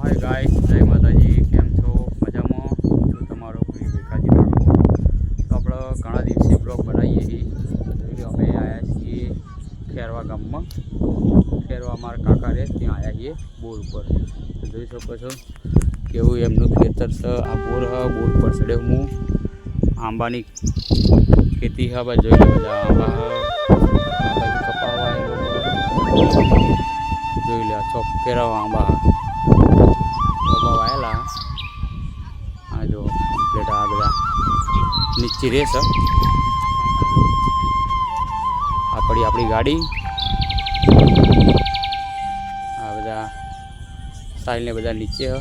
Hi guys, जय माताजी। केम छो? मजामां छो? तमारो प्रिय विकाजी ठाकुर। तो આપણે ઘણા દિવસે બ્લોગ બનાવીએ છીએ। અમે આવ્યા છીએ ખેરવા ગામમાં। ખેરવા અમારા કાકા રહે ત્યાં આવ્યા છીએ બોર ઉપર। તો જોઈ શકો છો કેવું એમનું ખેતર છે। આ બોર હ, બોર પર ચડ્યો હું। આંબાની ખેતી હ, બસ જોઈ લો બધા આંબા હ। આ બાજુ કપા વાયેલો જોઈ લે। ચોક ખેરવા આંબા હ, આંબા વાયેલા। આ જો કમ્પ્લીટ આ બધા નીચે રેસ આપણી ગાડી। આ બધા સાઈલ ને બધા નીચે હ,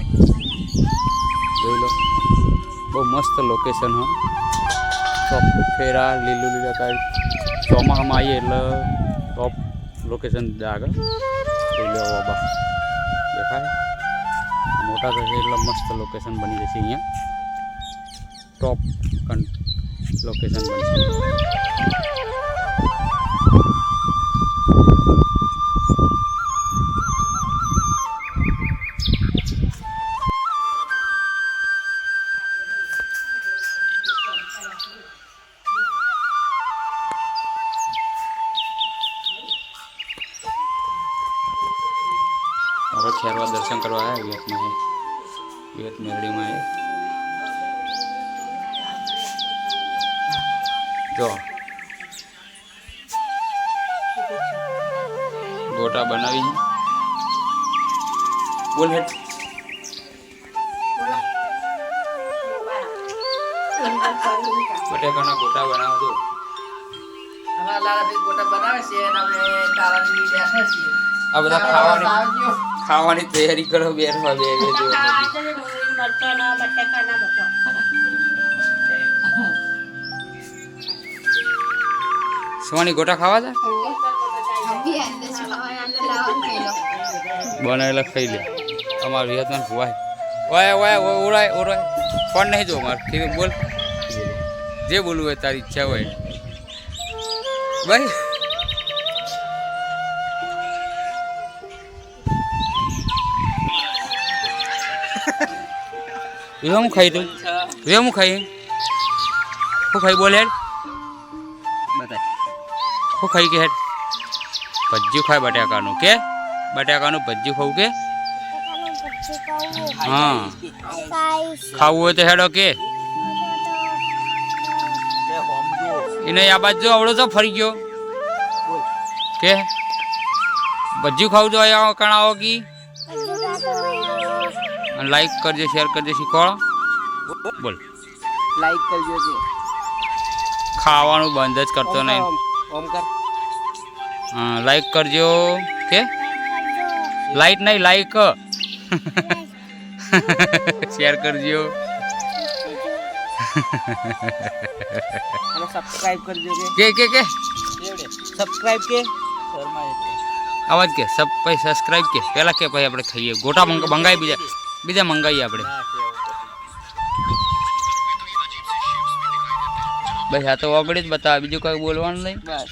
જોઈ લો। બહુ મસ્ત લોકેશન હ। ચોક ખેરા લીલું લીલા ચોમાસામાં આવીએ એટલે ટોપ લોકેશન આગળ જોઈ લો। બાબા દેખાય મોટા થશે એટલે મસ્ત લોકેશન બની જશે। અહીંયા ટોપ લોકેશન બનશે। આપણે ખેરવા દર્શન કરવા આવ્યા વિયત મેરડીમાં જો ગોટા બનાવી બોલ હેઠ બટેકાના ગોટા બનાવો તો અમારા લાલાભાઈ ગોટા બનાવે છે અને અમે તારાની બેઠા છીએ। આ બધા ખાવાની તૈયારી કરો બેઠવા બે સુવાની ગોટા ખાવા છે બનાવેલા ખાઈ લે। અમાર વિયતનામ ભુવાય ઓય ઓય ઓરાય ઓરાય ફોન નહીં જો માર કીધું બોલ જે બોલવું હોય તારી ઈચ્છા હોય ભાઈ। હું ખાઈ તું હું ખાઈ શું ખાઈ બોલ હેડ બતાય શું ખાઈ કે હેડ ભજીયું ખાય બટાકાનું કે બટાકાનું ભજીયું ખાવું કે હા ખાવું હોય તો હેડો કે એને આ બાજુ આવડો તો ફરી ગયો કે ભજીયું ખાવું તો અહીંયા કણાવો કી લાઈક કરજો શેર કરજો શીખવાડો બોલ લાઈક કરજો કે ખાવાનું બંધ જ કરતો નહીં ઓમ કર હા લાઈક કરજો કે લાઈટ નહીં લાઈક શેર કરજો અને સબસ્ક્રાઇબ કરજો કે સબસ્ક્રાઇબ કે આવાજ કે સબ પછી સબસ્ક્રાઇબ કે પહેલા કે પછી આપણે ખાઈએ ગોટા મંગાવી બીજા મંગાવીએ આપણે બસ આ તો ઓગળી જ બતાવે બીજું કઈ બોલવાનું નહીં બસ।